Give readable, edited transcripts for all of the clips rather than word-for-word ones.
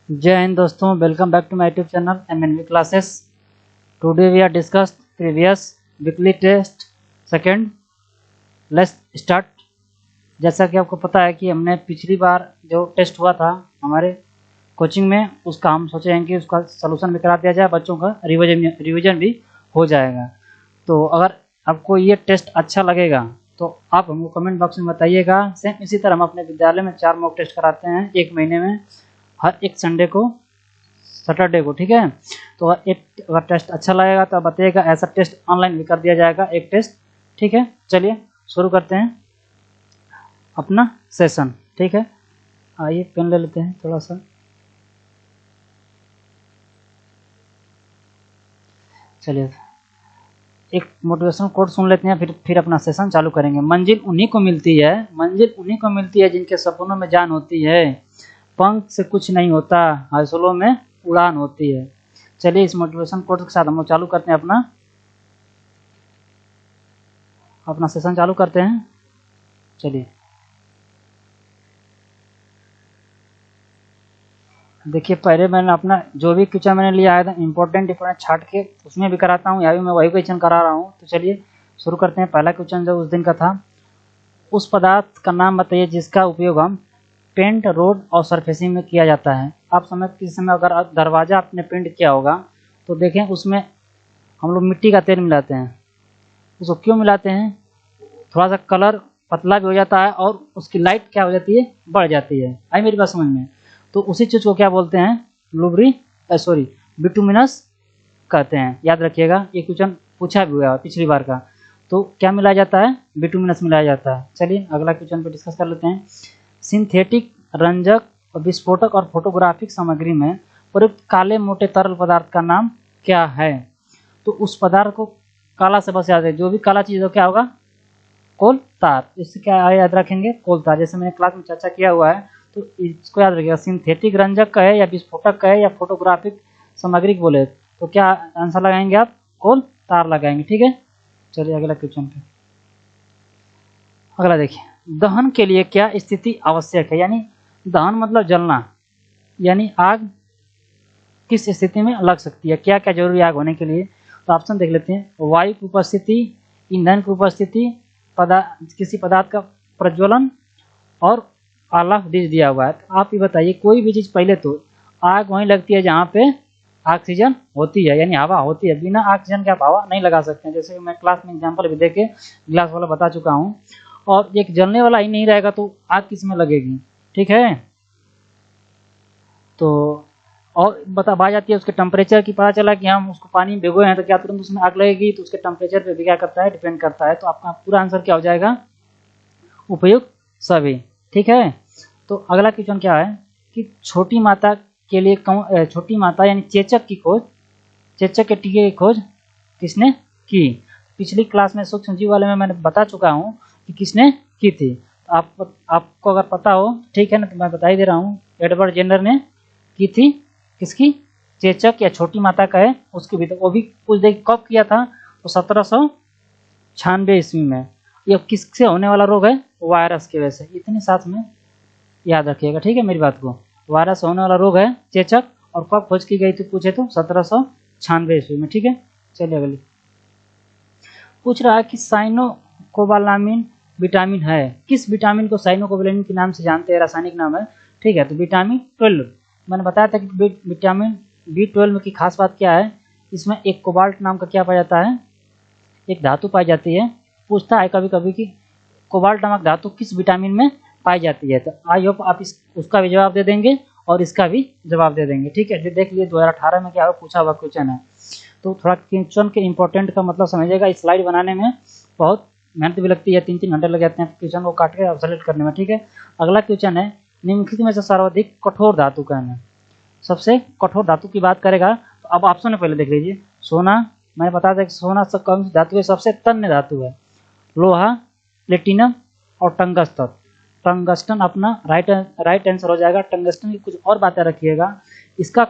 जय हिंद दोस्तों, welcome back to my YouTube channel MNV classes. Today we are discussed previous weekly test second. Let's start. जैसा कि आपको पता है कि हमने पिछली बार जो टेस्ट हुआ था हमारे कोचिंग में, उसका हम सोचे हैं कि उसका सलूशन भी करा दिया जाए, बच्चों का रिवीजन भी हो जाएगा। तो अगर आपको ये टेस्ट अच्छा लगेगा तो आप हमको कमेंट बॉक्स में बताइएगा। सेम इसी तरह हम अपने विद्यालय में 4 मॉक टेस्ट कराते हैं एक महीने में, हर एक संडे को, सैटरडे को, ठीक है। तो अगर टेस्ट अच्छा लगेगा तो आप बताइएगा, ऐसा टेस्ट ऑनलाइन भी कर दिया जाएगा, एक टेस्ट, ठीक है। चलिए शुरू करते हैं अपना सेशन, ठीक है। आइए पेन ले लेते हैं थोड़ा सा। चलिए एक मोटिवेशनल कोट सुन लेते हैं, फिर अपना सेशन चालू करेंगे। मंजिल उन्हीं को मिलती है जिनके सपनों में जान होती है। पंख से कुछ नहीं होता, हौसलों में उड़ान होती है। चलिए इस मोटिवेशन कोट के साथ हम लोग चालू करते हैं अपना सेशन चालू करते हैं। चलिए देखिए, पहले मैंने अपना जो भी क्वेश्चन मैंने लिया है इम्पोर्टेंट छाट के उसमें भी कराता हूँ, या भी मैं वही क्वेश्चन करा रहा हूँ। तो चलिए शुरू करते हैं। पहला क्वेश्चन जो उस दिन का था, उस पदार्थ का नाम बताइए जिसका उपयोग हम पेंट, रोड और सरफेसिंग में किया जाता है। आप किसी समय अगर दरवाज़ा आपने पेंट किया होगा तो देखें उसमें हम लोग मिट्टी का तेल मिलाते हैं। उसको क्यों मिलाते हैं? थोड़ा सा कलर पतला भी हो जाता है और उसकी लाइट क्या हो जाती है, बढ़ जाती है। आई मेरी बात समझ में? तो उसी चीज़ को क्या बोलते हैं, बिटुमिनस कहते हैं। याद रखिएगा, ये क्वेश्चन पूछा भी हुआ है पिछली बार का। तो क्या मिलाया जाता है? बिटुमिनस मिलाया जाता है। चलिए अगला क्वेश्चन पे डिस्कस कर लेते हैं। सिंथेटिक रंजक और विस्फोटक और फोटोग्राफिक सामग्री में प्रयुक्त काले मोटे तरल पदार्थ का नाम क्या है? तो उस पदार्थ को काला से बस याद है, जो भी काला चीज़ हो क्या होगा? कोल तार। इससे क्या याद रखेंगे? कोल तार। जैसे मैंने क्लास में चर्चा किया हुआ है, तो इसको याद रखिएगा। सिंथेटिक रंजक का है या विस्फोटक का है या फोटोग्राफिक सामग्री बोले तो क्या आंसर लगाएंगे आप? कोल तार लगाएंगे, ठीक है। चलिए अगला क्वेश्चन पे। अगला देखिए, दहन के लिए क्या स्थिति आवश्यक है? यानी दहन मतलब जलना, यानी आग किस स्थिति में लग सकती है, क्या क्या जरूरी आग होने के लिए? तो ऑप्शन देख लेते हैं। वायु की उपस्थिति, ईंधन की उपस्थिति, किसी पदार्थ का प्रज्वलन और आला डिश दिया हुआ है। तो आप ये बताइए, कोई भी चीज़ पहले तो आग वहीं लगती है जहाँ पे ऑक्सीजन होती है, यानी हवा होती है। बिना ऑक्सीजन के आप हवा नहीं लगा सकते हैं। जैसे मैं क्लास में एग्जांपल भी देके ग्लास वाला बता चुका हूँ। और एक जलने वाला ही नहीं रहेगा तो आग किस में लगेगी, ठीक है। तो और बात जाती है उसके टेम्परेचर की। पता चला कि हम उसको पानी में भिगोए हैं तो क्या तुरंत उसमें आग लगेगी? तो उसके टेम्परेचर पे भी क्या करता है, डिपेंड करता है। तो आपका पूरा आंसर क्या हो जाएगा? उपयुक्त सभी, ठीक है। तो अगला क्वेश्चन क्या है कि छोटी माता के लिए छोटी माता यानी चेचक के टीके की खोज किसने की? पिछली क्लास में सूक्ष्म जीव वाले में मैंने बता चुका हूँ कि किसने की थी। तो आपको अगर पता हो ठीक है ना, तो मैं बता ही दे रहा हूँ। एडवर्ड जेनर ने की थी। किसकी? चेचक या छोटी माता का है उसकी भी। तो वो भी कुछ देर कब किया था? तो 1796 ईस्वी में। ये किससे होने वाला रोग है? वायरस की वजह से। इतने साथ में याद रखिएगा, ठीक है मेरी बात को। वायरस होने वाला रोग है चेचक, और कब खोज की गई थी पूछे तो 1796 ईस्वी में, ठीक है। चलिए अगली पूछ रहा है कि साइनोकोबालामिन विटामिन है। किस विटामिन को साइनोकोबालामिन के नाम से जानते हैं? रासायनिक नाम है, ठीक है। तो विटामिन 12। मैंने बताया था कि विटामिन B12 की खास बात क्या है? इसमें एक कोबाल्ट नाम का क्या पाया जाता है, एक धातु पाई जाती है। पूछता है कभी कभी कि कोबाल्ट नामक धातु किस विटामिन में पाई जाती है। तो आई होप आप उसका भी जवाब दे देंगे और इसका भी जवाब दे देंगे, ठीक है। देख लिए 2018 में क्या पूछा हुआ क्वेश्चन है। तो थोड़ा क्वेश्चन के इंपॉर्टेंट का मतलब समझिएगा। इस स्लाइड बनाने में बहुत मेहनत भी लगती है, 3-3 घंटे लग जाते हैं क्वेश्चन को काट के सेलेक्ट करने में, ठीक है। अगला क्वेश्चन है, निम्नलिखित में से सर्वाधिक कठोर धातु का है। सबसे कठोर धातु की बात करेगा तो अब ऑप्शन में पहले देख लीजिए। सोना, मैंने बताया था कि सोना सब कौन सी धातु है? सबसे तन्य धातु है। लोहा, प्लेटिनम और टंगस्टन। टंगस्टन अपना राइट आंसर हो जाएगा। टंगस्टन की कुछ और बातें रखिएगा। इसका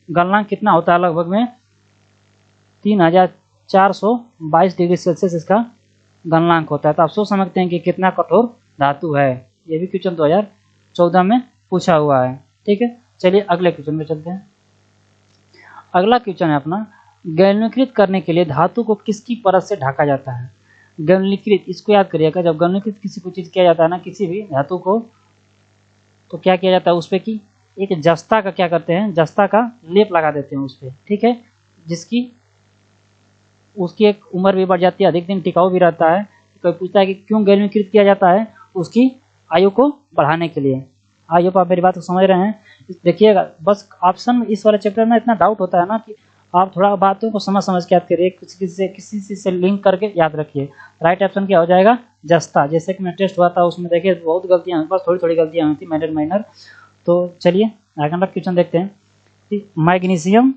गलनांक कितना होता है? लगभग में 3422 डिग्री सेल्सियस इसका गलनांक होता है। तो आप सोच सकते हैं कि कितना कठोर धातु है। ये भी क्वेश्चन 2014 में पूछा हुआ है, ठीक है। चलिए अगले क्वेश्चन में चलते हैं। अगला क्वेश्चन है अपना, गैल्वनीकृत करने के लिए धातु को किसकी परत से ढका जाता है? गैल्वनीकृत, इसको याद करिएगा, जब गैल्वनीकृत किसी को चीज़ किया जाता है ना, किसी भी धातु को, तो क्या किया जाता है उस पर कि एक जस्ता का क्या करते हैं, जस्ता का लेप लगा देते हैं उस पर, ठीक है, जिसकी उसकी एक उम्र भी बढ़ जाती है, अधिक दिन टिकाऊ भी रहता है। कोई पूछता है कि क्यों गैल्वनीकृत किया जाता है, उसकी आयु को बढ़ाने के लिए। आयु पर आप मेरी बात को समझ रहे हैं? देखिएगा, बस ऑप्शन में इस वाले चैप्टर में इतना डाउट होता है ना कि आप थोड़ा बातों को समझ समझ के याद करिए, किसी चीज़ से लिंक करके याद रखिए। राइट ऑप्शन क्या हो जाएगा? जस्ता। जैसे कि मैं टेस्ट हुआ था उसमें देखिए बहुत गलतियाँ, बस थोड़ी थोड़ी गलतियाँ हुई थी, माइनर। तो चलिए अगला क्वेश्चन देखते हैं कि मैग्नीशियम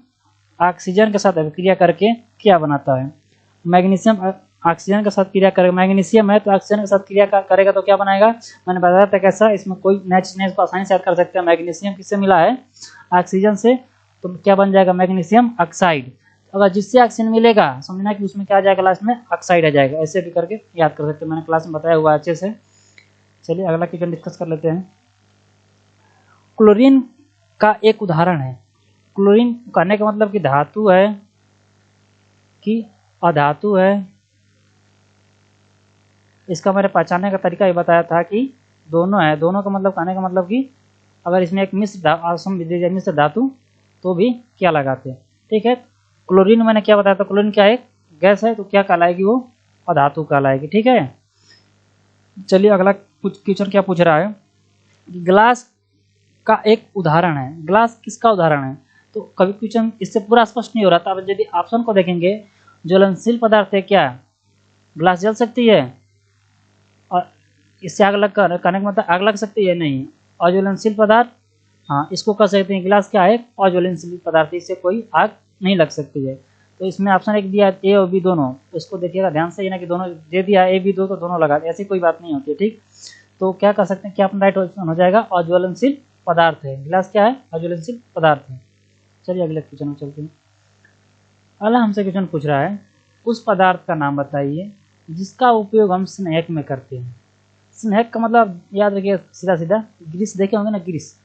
ऑक्सीजन के साथ अभिक्रिया करके क्या बनाता है? मैग्नीशियम ऑक्सीजन के साथ क्रिया करेगा, मैग्नीशियम है तो ऑक्सीजन के साथ क्रिया करेगा तो क्या बनाएगा? मैंने बताया था कैसा, इसमें कोई नेक्स्ट को आसानी से याद कर सकते हैं। मैग्नीशियम किससे मिला है? ऑक्सीजन से, तो क्या बन जाएगा? Magnesium oxide. अगर जिससे ऑक्सीजन मिलेगा समझना कि उसमें क्या आ जाएगा, लास्ट में ऑक्साइड आ जाएगा। ऐसे भी करके याद कर सकते हैं, मैंने क्लास में बताया हुआ अच्छे से। चलिए अगला क्वेश्चन डिस्कस कर लेते हैं। क्लोरीन का एक उदाहरण है। क्लोरीन कहने का मतलब कि धातु है कि अधातु है, इसका मैंने पहचानने का तरीका ये बताया था कि दोनों है। दोनों का मतलब कहने का मतलब कि अगर इसमें एक मिश्र धातु तो भी क्या लगाते हैं, ठीक है। क्लोरीन मैंने क्या बताया था, क्लोरीन क्या एक गैस है, तो क्या कहलाएगी वो? अधातु कहलाएगी, ठीक है। चलिए अगला क्वेश्चन क्या पूछ रहा है, ग्लास का एक उदाहरण है। ग्लास किसका उदाहरण है? तो कभी क्वेश्चन इससे पूरा स्पष्ट नहीं हो रहा था। अब यदि ऑप्शन को देखेंगे, ज्वलनशील पदार्थ है क्या? ग्लास जल सकती है, और इससे आग लग कर कहने का मतलब आग लग सकती है? नहीं। अज्वलनशील पदार्थ, हाँ इसको कह सकते हैं। गिलास क्या है? अज्वलनशील पदार्थ, इससे कोई आग नहीं लग सकती है। तो इसमें ऑप्शन एक दिया ए और बी दोनों, इसको देखिएगा ध्यान से, ये ना कि दोनों दे दिया ए बी दो तो दोनों लगा, ऐसी कोई बात नहीं होती है, ठीक। तो क्या कर सकते हैं, क्या अपना राइट ऑप्शन हो जाएगा? अज्वलनशील पदार्थ है। गिलास क्या है? अज्वलनशील पदार्थ है। चलिए अगले क्वेश्चन में चलते हैं। अगला हमसे क्वेश्चन पूछ रहा है, उस पदार्थ का नाम बताइए जिसका उपयोग हम स्नैक में करते हैं। स्नैक का मतलब याद रखिए, सीधा सीधा ग्रीस देखे होंगे ना, ग्रीस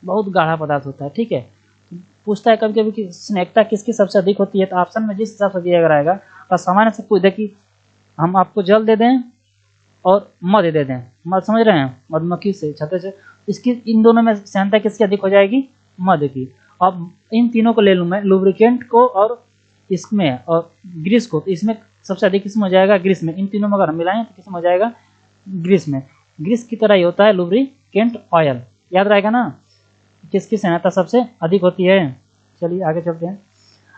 बहुत गाढ़ा पदार्थ होता है, ठीक है। पूछता है कभी कभी कि स्नैकता किसकी सबसे अधिक होती है, तो ऑप्शन में जिस हिसाब से दिया रहेगा, और सामान्य से पूछ दे कि हम आपको जल दे दें और मध दे दें, मध समझ रहे हैं, मधुमक्खी से छत्ते से, इसकी इन दोनों में सहनता किसकी अधिक हो जाएगी? मध की। अब इन तीनों को ले लूँ मैं, लुब्रिकेंट को और इसमें और ग्रीस को, तो इसमें सबसे अधिक किसमें हो जाएगा? ग्रीस में। इन तीनों में अगर हम मिलाएं तो किसमें हो जाएगा? ग्रीस में। ग्रीस की तरह ही होता है लुब्रिकेंट ऑयल, याद रहेगा ना, किसकी सहनता सबसे अधिक होती है। चलिए आगे चलते हैं।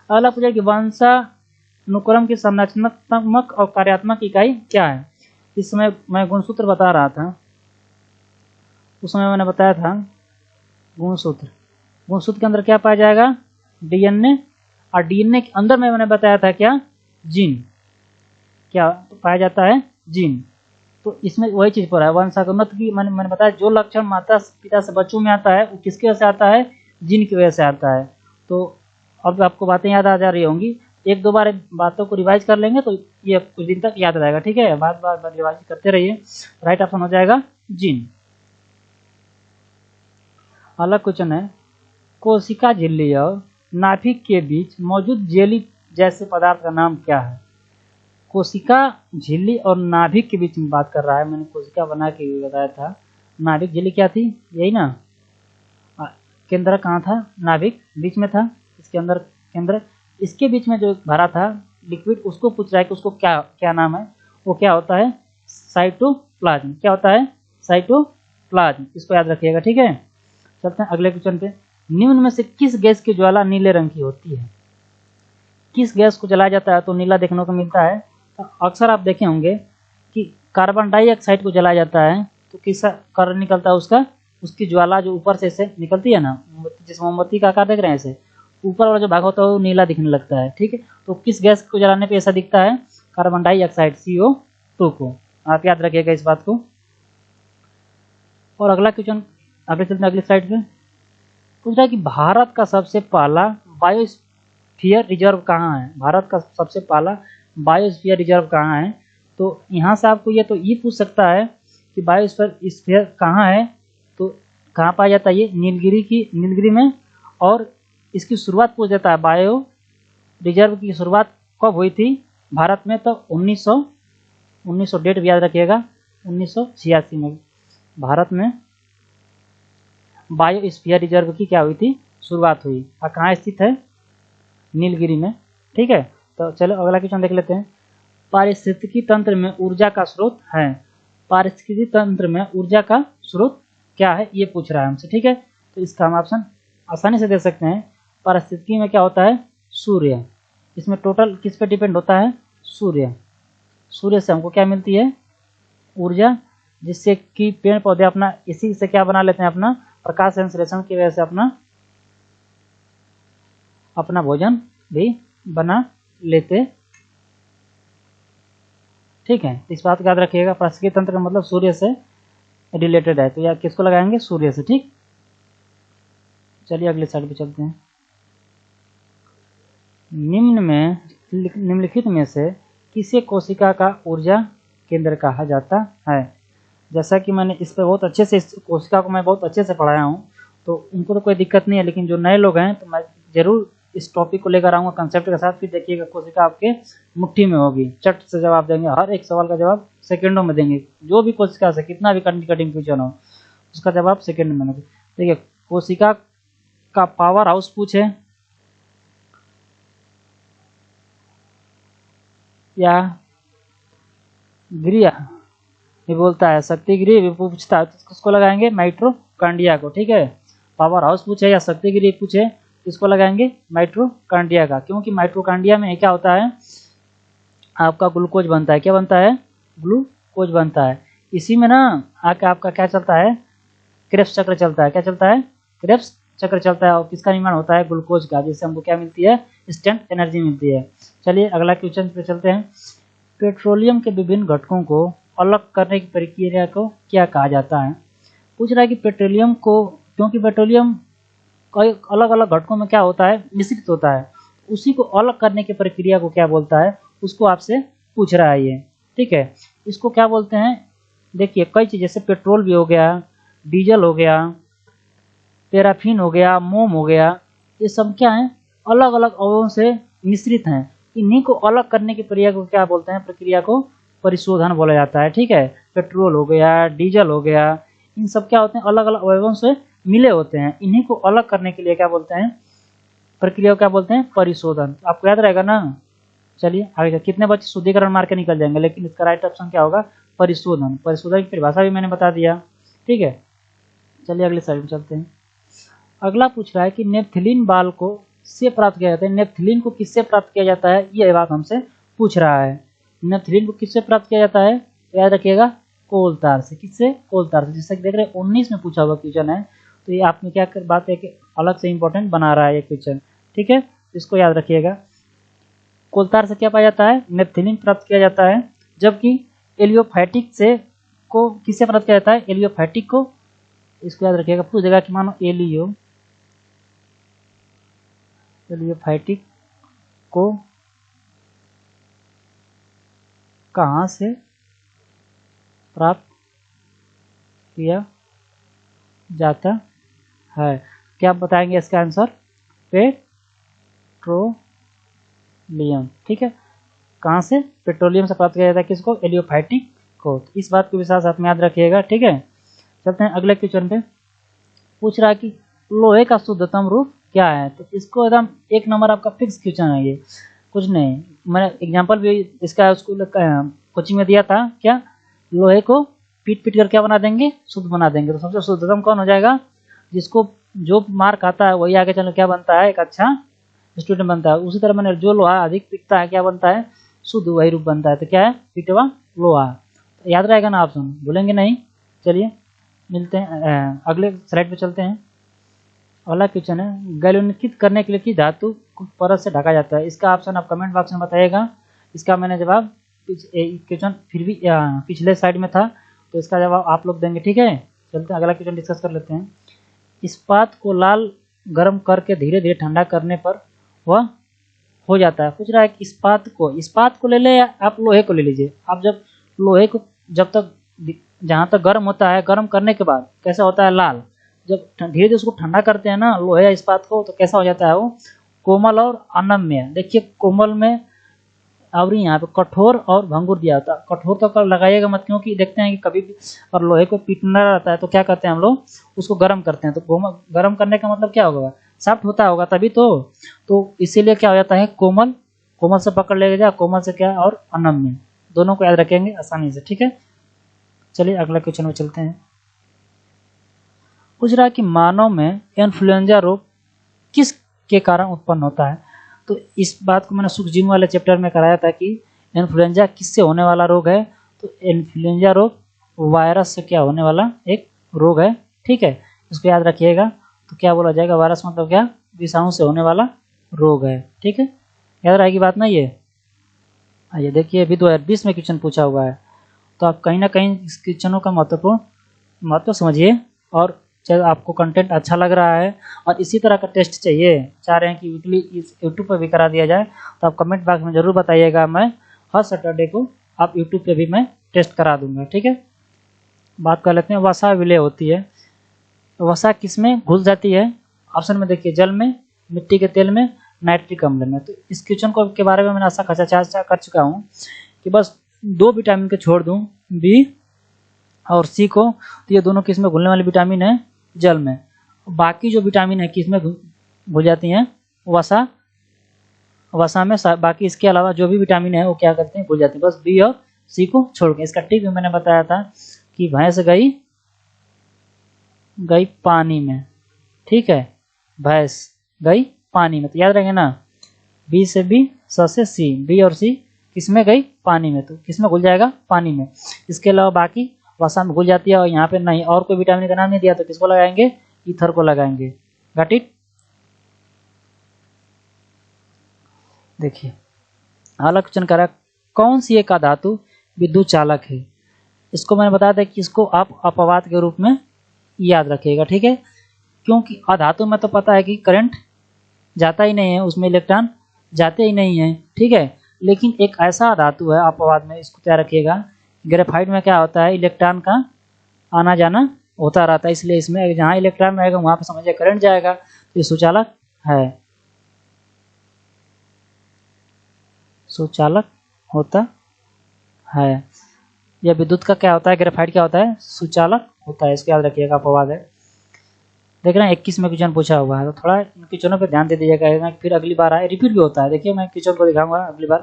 अगला पूछा कि वंशानुक्रम की संरचनात्मक और कार्यात्मक इकाई क्या है? इस समय मैं गुणसूत्र बता रहा था, उस समय मैंने बताया था गुणसूत्र। गुणसूत्र के अंदर क्या पाया जाएगा? डीएनए, और डीएनए के अंदर में मैंने बताया था क्या? जीन। क्या पाया जाता है? जीन। तो इसमें वही चीज पर है, वंशानुक्रम की मैंने बताया जो लक्षण माता पिता से बच्चों में आता है वो किसकी वजह से आता है? जीन की वजह से आता है। तो अब आपको बातें याद आ जा रही होंगी, एक दो बार बातों को रिवाइज कर लेंगे तो ये कुछ दिन तक याद रहेगा, ठीक है। बार बार रिवाइज करते रहिए। राइट ऑप्शन हो जाएगा जीन। अगला क्वेश्चन है, कोशिका झिल्ली और नाभिक के बीच मौजूद जेली जैसे पदार्थ का नाम क्या है? कोशिका झिल्ली और नाभिक के बीच में बात कर रहा है, मैंने कोशिका बना के बताया था। नाभिक झिल्ली क्या थी? यही ना, केंद्र कहाँ था? नाभिक बीच में था, इसके अंदर केंद्र, इसके बीच में जो भरा था लिक्विड, उसको पूछ रहा है कि उसको क्या क्या नाम है? वो क्या होता है? साइटोप्लाज्म। क्या होता है? साइटोप्लाज्म। इसको याद रखिएगा, ठीक है। चलते हैं अगले क्वेश्चन पे। निम्न में से किस गैस की ज्वाला नीले रंग की होती है? किस गैस को जलाया जाता है तो नीला देखने को मिलता है? तो अक्सर आप देखे होंगे कि कार्बन डाइऑक्साइड को जलाया जाता है तो किस कलर निकलता है उसका? उसकी ज्वाला जो ऊपर से ऐसे निकलती है ना, जिस मोमबत्ती का आकार देख रहे हैं, ऐसे ऊपर वाला जो भाग होता है वो नीला दिखने लगता है, ठीक है। तो किस गैस को जलाने पे ऐसा दिखता है? कार्बन डाइऑक्साइड, CO2 को। आप याद रखिएगा इस बात को। और अगला क्वेश्चन आगे चलते हैं अगली स्लाइड पे। पूछ रहा है कि भारत का सबसे पहला बायोस्फीयर रिजर्व कहाँ है? भारत का सबसे पहला बायोस्फीयर रिजर्व कहाँ है? तो यहाँ से आपको ये पूछ सकता है कि बायोस्फीयर कहाँ है, तो कहाँ पाया जाता है ये नीलगिरी में। और इसकी शुरुआत पूछ देता है बायो रिजर्व की शुरुआत कब हुई थी भारत में, तो 1900 डेट भी याद रखिएगा, 1986 में भारत में बायोस्फीयर रिजर्व की क्या हुई थी, शुरुआत हुई। और कहाँ स्थित है, नीलगिरी में। ठीक है, तो चलो अगला क्वेश्चन देख लेते हैं। पारिस्थितिकी तंत्र में ऊर्जा का स्रोत है, पारिस्थितिकी तंत्र में ऊर्जा का स्रोत क्या है ये पूछ रहा है हमसे। ठीक है, तो इसका हम ऑप्शन आसानी से दे सकते हैं। पारिस्थितिकी में क्या होता है, सूर्य। इसमें टोटल किस पे डिपेंड होता है, सूर्य। सूर्य से हमको क्या मिलती है, ऊर्जा, जिससे कि पेड़ पौधे अपना इसी से क्या बना लेते हैं, अपना प्रकाश संश्लेषण की वजह से अपना भोजन भी बना लेते। ठीक है, इस बात को याद रखिएगा। पारिस्थितिकी तंत्र का मतलब सूर्य से रिलेटेड है, तो यह किसको लगाएंगे, सूर्य से। ठीक, चलिए अगले साइड पे चलते हैं। निम्नलिखित में से किसे कोशिका का ऊर्जा केंद्र कहा जाता है। जैसा कि मैंने इस पर बहुत अच्छे से, इस कोशिका को मैं बहुत अच्छे से पढ़ाया हूँ, तो उनको तो कोई दिक्कत नहीं है, लेकिन जो नए लोग हैं तो मैं जरूर इस टॉपिक को लेकर आऊँगा कंसेप्ट के साथ। फिर देखिएगा कोशिका आपके मुट्ठी में होगी, चट से जवाब देंगे, हर एक सवाल का जवाब सेकंडों में देंगे। जो भी कोशिका से कितना भी कठिन क्वेश्चन हो उसका जवाब सेकंड में देंगे। देखिए, कोशिका का पावर हाउस पूछे या गृह ये बोलता है, शक्ति गृह पूछता है, तो किसको लगाएंगे, माइटोकॉन्ड्रिया को। ठीक है, पावर हाउस पूछे या शक्ति गृह पूछे, किसको लगाएंगे, माइटोकॉन्ड्रिया का। क्योंकि माइटोकॉन्ड्रिया में क्या होता है, आपका ग्लूकोज बनता है। क्या बनता है, ग्लूकोज बनता है। इसी में ना आके आपका क्या चलता है, क्रेब्स चक्र चलता है। क्या चलता है, क्रेब्स चक्र चलता है। और किसका निर्माण होता है, ग्लूकोज का, जिससे हमको क्या मिलती है, इंस्टेंट एनर्जी मिलती है। चलिए अगला क्वेश्चन पे चलते हैं। पेट्रोलियम के विभिन्न घटकों को अलग करने की प्रक्रिया को क्या कहा जाता है। पूछ रहा है कि पेट्रोलियम को, क्योंकि पेट्रोलियम कई अलग अलग घटकों में क्या होता है, मिश्रित होता है, उसी को अलग करने की प्रक्रिया को क्या बोलता है, उसको आपसे पूछ रहा है ये। ठीक है, इसको क्या बोलते हैं, देखिए कई चीज़, जैसे पेट्रोल भी हो गया, डीजल हो गया, पैराफिन हो गया, मोम हो गया, ये सब क्या है, अलग अलग अवयवों से मिश्रित हैं। इन्हीं को अलग करने की प्रक्रिया को क्या बोलते हैं, प्रक्रिया को परिशोधन बोला जाता है। ठीक है, पेट्रोल हो गया, डीजल हो गया, इन सब क्या होते हैं, अलग अलग अवयवों से मिले होते हैं। इन्हीं को अलग करने के लिए क्या बोलते हैं, प्रक्रिया को क्या बोलते हैं, परिशोधन। आपको याद रहेगा ना। चलिए आगे, कितने बच्चे शुद्धिकरण मार के निकल जाएंगे, लेकिन इसका राइट ऑप्शन क्या होगा, परिशोधन। परिशोधन की परिभाषा भी मैंने बता दिया। ठीक है, चलिए अगले स्लाइड में चलते हैं। अगला पूछ रहा है कि नेफ्थलीन बाल को से प्राप्त किया जाता है। नेफ्थलीन को किससे प्राप्त किया जाता है, ये बात हमसे पूछ रहा है। नेफ्थलीन को किससे प्राप्त किया जाता है, याद रखिएगा, कोलतार से। किससे, कोलतार से। जैसा कि देख रहे हैं 19 में पूछा हुआ क्वेश्चन है, तो ये आप में क्या बात है कि अलग से इंपॉर्टेंट बना रहा है ये क्वेश्चन। ठीक है, इसको याद रखिएगा। कोलतार से क्या पाया जाता है, नेफ्थलीन प्राप्त किया जाता है। जबकि एलियोफाइटिक से को किससे प्राप्त किया जाता है, एलियोफाइटिक को, इसको याद रखिएगा, पूछ देगा कि मानो एलियोफाइटिक को कहाँ से प्राप्त किया जाता है। क्या आप बताएंगे इसका आंसर, पेट्रोलियम। ठीक है, कहाँ से, पेट्रोलियम से प्राप्त किया जाता है, किसको, एलियोफाइटिक को। इस बात को विशेष साथ में याद रखिएगा। ठीक है, चलते हैं अगले क्वेश्चन पे। पूछ रहा है कि लोहे का शुद्धतम रूप क्या है। तो इसको एकदम 1 नंबर आपका फिक्स क्वेश्चन है ये, कुछ नहीं। मैंने एग्जांपल भी इसका स्कूल कोचिंग में दिया था। क्या, लोहे को पीट पीट कर क्या बना देंगे, शुद्ध बना देंगे। तो सबसे शुद्धतम कौन हो जाएगा, जिसको जो मार्क आता है वही आगे चल क्या बनता है, एक अच्छा स्टूडेंट बनता है। उसी तरह मैंने जो लोहा अधिक पिटता है क्या बनता है, शुद्ध वही रूप बनता है। तो क्या है, पिटवा लोहा। तो याद रहेगा ना ऑप्शन, भूलेंगे नहीं। चलिए मिलते हैं, अगले स्लाइड पे चलते हैं। अगला क्वेश्चन है, गैल्वेनिकित करने के लिए किस धातु को परत से ढका जाता है। इसका ऑप्शन आप कमेंट बॉक्स में बताइएगा। इसका मैंने जवाब क्वेश्चन फिर भी पिछले स्लाइड में था, तो इसका जवाब आप लोग देंगे। ठीक है, चलते हैं अगला क्वेश्चन डिस्कस कर लेते हैं। इस्पात को लाल गर्म करके धीरे धीरे ठंडा करने पर वह हो जाता है। पूछ रहा है कि इस्पात को ले ले या आप लोहे को ले लीजिए। आप जब लोहे को जब तक जहाँ तक गर्म होता है, गर्म करने के बाद कैसा होता है, लाल। जब धीरे धीरे उसको ठंडा करते हैं ना लोहे या इस्पात को, तो कैसा हो जाता है वो कोमल और अनम्य। देखिए कोमल में और यहाँ पे कठोर और भंगुर दिया होता है। कठोर तो कर लगाइएगा मत, क्योंकि देखते हैं कि कभी भी और लोहे को पीटना रहता है तो क्या करते हैं हम लोग उसको गर्म करते हैं। तो गर्म करने का मतलब क्या होगा, सॉफ्ट होता होगा तभी तो इसीलिए क्या हो जाता है कोमल, कोमल से पकड़ लेगा जा, कोमल से क्या और अनम्य, दोनों को याद रखेंगे आसानी से। ठीक है, चलिए अगला क्वेश्चन में चलते हैं। पूछ रहा है कि मानव में इन्फ्लुएंजा रोग किस के कारण उत्पन्न होता है। तो इस बात को मैंने सूक्ष्मजीव वाले चैप्टर में कराया था कि इन्फ्लुएंजा किससे होने वाला रोग है। तो इन्फ्लुएंजा रोग वायरस से क्या होने वाला एक रोग है। ठीक है, इसको याद रखिएगा। तो क्या बोला जाएगा, वायरस मतलब क्या, विषाणु से होने वाला रोग है। ठीक है, याद रहेगी बात ना ये। आइए देखिए, अभी 2020 में क्वेश्चन पूछा हुआ है, तो आप कहीं ना कहीं इस क्वेश्चनों का महत्व समझिए। और चाहे आपको कंटेंट अच्छा लग रहा है और इसी तरह का टेस्ट चाहिए, चाह रहे हैं कि वीकली इस यूट्यूब पर भी करा दिया जाए, तो आप कमेंट बॉक्स में ज़रूर बताइएगा। मैं हर सैटरडे को आप यूट्यूब पे भी मैं टेस्ट करा दूंगा। ठीक है, बात कर लेते हैं। वसा विलय होती है, वसा किस में घुल जाती है। ऑप्शन में देखिए, जल में, मिट्टी के तेल में, नाइट्रिक अम्ल में। तो इस क्वेश्चन को के बारे में मैंने ऐसा चर्चा कर चुका हूँ कि बस 2 विटामिन को छोड़ दूँ, बी और सी को, तो ये दोनों किस में घुलने वाली विटामिन है, जल में। बाकी जो विटामिन है किस में घुल जाती हैं, वसा में। बाकी इसके अलावा जो भी विटामिन है वो क्या करते हैं, घुल जाते हैं, बस बी और सी को छोड़ के। इसका ट्रिक भी मैंने बताया था कि भैंस गई पानी में। ठीक है, भैंस गई पानी में, तो याद रखेंगे ना, बी से बी, स से सी, बी और सी किस में गई, पानी में। तो किस में घुल जाएगा, पानी में। इसके अलावा बाकी वसा में घुल जाती है। और यहाँ पे नहीं और कोई विटामिन का नाम नहीं दिया, तो किसको लगाएंगे, ईथर को लगाएंगे। Got it. देखिए अगला क्वेश्चन कर रहा है, कौन सी एक अधातु विद्युत चालक है। इसको मैंने बताया था कि इसको आप अपवाद के रूप में याद रखिएगा। ठीक है, क्योंकि अधातु में तो पता है कि करंट जाता ही नहीं है, उसमें इलेक्ट्रॉन जाते ही नहीं है। ठीक है, लेकिन एक ऐसा धातु है अपवाद में, इसको क्या रखिएगा, ग्रेफाइट में क्या होता है, इलेक्ट्रॉन का आना जाना होता रहता है, इसलिए इसमें जहाँ इलेक्ट्रॉन रहेगा वहाँ पे समझिए करंट जाएगा, तो ये सुचालक है, सुचालक होता है। यह विद्युत का क्या होता है, ग्रेफाइट क्या होता है, सुचालक होता है। इसको याद रखिएगा, अपवाद है। देख रहे हैं 21 में क्वेश्चन पूछा हुआ है, तो थोड़ा इन क्वेश्चनों पे ध्यान दे दीजिएगा, फिर अगली बार आए, रिपीट भी होता है। देखिए मैं क्वेश्चन को दिखाऊंगा अगली बार।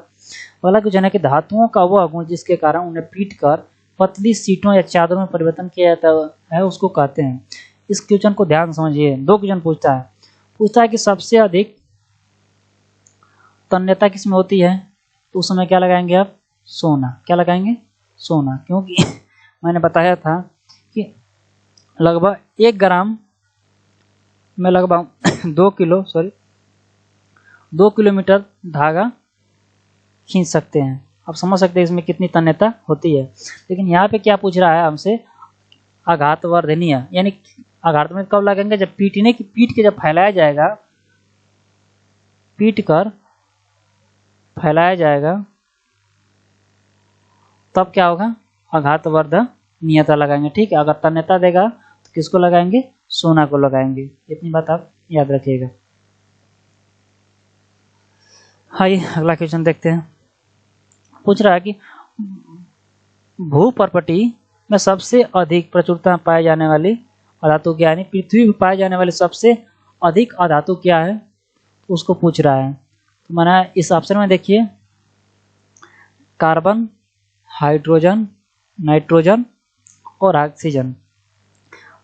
पहला क्वेश्चन है कि धातुओं का वह गुण जिसके कारण उन्हें पीट कर पतली सीटों या चादरों में परिवर्तन किया जाता है उसको कहते हैं। इस क्वेश्चन को ध्यान समझिए। 2 क्वेश्चन पूछता है कि सबसे अधिक तन्यता किसमें होती है, तो उस समय क्या लगाएंगे आप, सोना। क्या लगाएंगे, सोना, क्योंकि मैंने बताया था कि लगभग 1 ग्राम में लगभग 2 किलोमीटर धागा खींच सकते हैं। आप समझ सकते हैं इसमें कितनी तन्यता होती है। लेकिन यहाँ पे क्या पूछ रहा है हमसे, आघातवर्धनीय, यानी आघात में कब लगेंगे, जब पीट के जब फैलाया जाएगा, पीट कर फैलाया जाएगा, तब क्या होगा, आघातवर्धनीयता लगाएंगे। ठीक है, अगर तन्यता देगा तो किसको लगाएंगे, सोना को लगाएंगे। इतनी बात आप याद रखिएगा। आइए अगला क्वेश्चन देखते हैं। पूछ रहा है कि भूपर्पटी में सबसे अधिक प्रचुरता पाए जाने वाली अधातु क्या है, यानी पृथ्वी पर पाए जाने वाली सबसे अधिक अधातु क्या है, उसको पूछ रहा है। तो मैंने इस ऑप्शन में देखिए, कार्बन, हाइड्रोजन, नाइट्रोजन और ऑक्सीजन।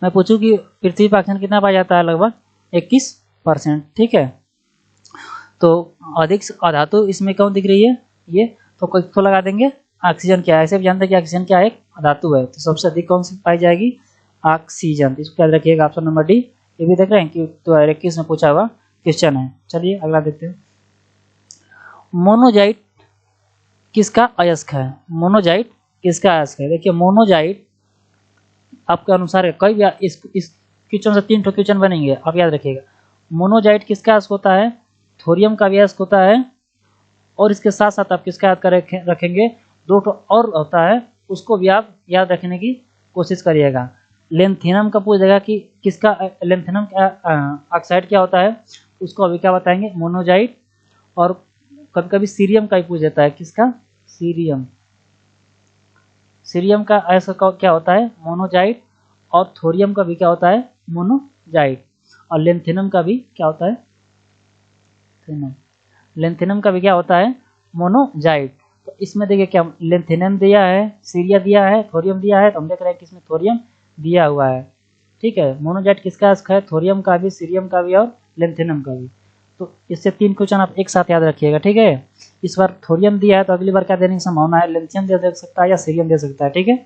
मैं पूछूं कि पृथ्वी पर ऑक्सीजन कितना पाया जाता है, लगभग 21%। ठीक है, तो अधिक अधातु इसमें कौन दिख रही है, ये, तो किसको लगा देंगे, ऑक्सीजन। क्या है, ऐसे भी जानते हैं कि ऑक्सीजन क्या एक अधातु है, तो सबसे अधिक कौन सी पाई जाएगी, ऑक्सीजन। इसको याद रखिएगा, ऑप्शन नंबर डी। ये भी देख रहे हैं कि 2021 में पूछा हुआ क्वेश्चन है। चलिए अगला देखते हैं। मोनोजाइट किसका अयस्क है, मोनोजाइट किसका अयस्क है। देखिए मोनोजाइट आपके अनुसार है, कई इस क्वेश्चन से 3 क्वेश्चन बनेंगे, आप याद रखिएगा। मोनोजाइट किसका अयस्क होता है, थोरियम का भी अयस्क होता है, और इसके साथ साथ आप किसका याद कर रखेंगे, 2 और होता है, उसको भी आप याद रखने की कोशिश करिएगा। लेंथेनम का पूछ देगा कि किसका लेंथेनम ऑक्साइड क्या होता है, उसको अभी क्या बताएंगे, मोनोजाइट। और कभी कभी सीरियम का ही पूछ देता है, किसका, सीरियम। सीरियम का ऐसा क्या होता है, मोनोजाइट। और थोरियम का भी क्या होता है, मोनोजाइट। और लेंथेनम का भी क्या होता है, लेंथेनम का भी क्या होता है, मोनोजाइट। तो इसमें देखिए क्या लेंथेनम दिया है, सीरिया दिया है, थोरियम दिया है, तो हम देख रहे हैं कि इसमें थोरियम दिया हुआ है। ठीक है, मोनोजाइट किसका है, थोरियम का भी, सीरियम का भी और लेंथेनम का भी। तो इससे 3 क्वेश्चन आप एक साथ याद रखिएगा। ठीक है, इस बार थोरियम दिया है तो अगली बार क्या देने की संभावना है, लेंथियम दे सकता है या सीरियम दे सकता है। ठीक है,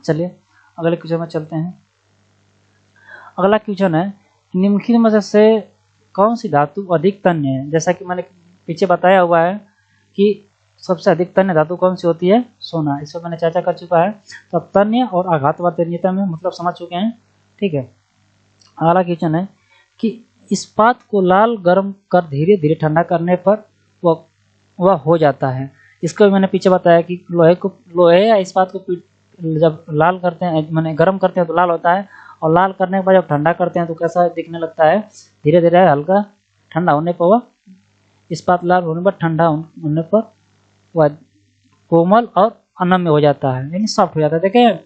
चलिए अगले क्वेश्चन में चलते हैं। अगला क्वेश्चन है, निम्नलिखित में से कौन सी धातु अधिक तन्य है। जैसा कि मैंने पीछे बताया हुआ है कि सबसे अधिक तन्य धातु कौन सी होती है, सोना। इस पर मैंने चर्चा कर चुका है। तो अब तन्य और आघातवाद तन्यता में मतलब समझ चुके हैं। ठीक है, अगला क्वेश्चन है कि इस्पात को लाल गर्म कर धीरे धीरे ठंडा करने पर वह हो जाता है। इसको भी मैंने पीछे बताया कि लोहे या इस्पात को जब लाल करते हैं, मैंने गर्म करते हैं तो लाल होता है, और लाल करने के बाद जब ठंडा करते हैं तो कैसा दिखने लगता है, धीरे धीरे हल्का ठंडा होने पर वह इस्पात लाल होने पर, ठंडा होने पर वह कोमल और अनम्य हो जाता है, यानी सॉफ्ट हो जाता है। देखें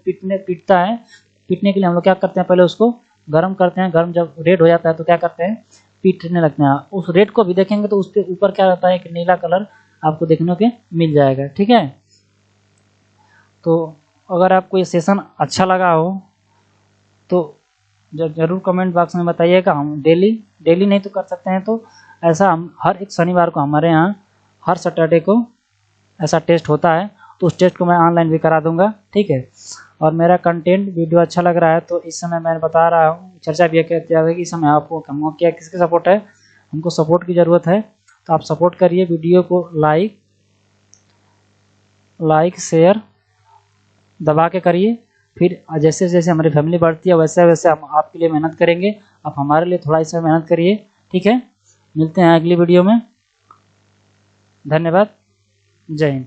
पीटता है, पीटने के लिए हम लोग क्या करते हैं, पहले उसको गर्म करते हैं, गर्म जब रेड हो जाता है तो क्या करते हैं, पीटने लगते हैं। उस रेड को भी देखेंगे तो उसके ऊपर क्या रहता है, एक नीला कलर आपको देखने के मिल जाएगा। ठीक है, तो अगर आपको ये सेशन अच्छा लगा हो तो जरूर कमेंट बॉक्स में बताइएगा। हम डेली नहीं तो कर सकते हैं, तो ऐसा हम हर एक शनिवार को हमारे यहाँ हर सैटरडे को ऐसा टेस्ट होता है, तो उस टेस्ट को मैं ऑनलाइन भी करा दूंगा। ठीक है, और मेरा कंटेंट वीडियो अच्छा लग रहा है तो इस समय मैं बता रहा हूँ, चर्चा भी किया है कि इस समय आपको हमको क्या किसकी सपोर्ट है, हमको सपोर्ट की ज़रूरत है। तो आप सपोर्ट करिए, वीडियो को लाइक शेयर दबा के करिए। फिर जैसे जैसे हमारी फैमिली बढ़ती है वैसे वैसे हम आपके लिए मेहनत करेंगे, आप हमारे लिए थोड़ा इसमें मेहनत करिए। ठीक है, मिलते हैं अगली वीडियो में। धन्यवाद, जय हिंद।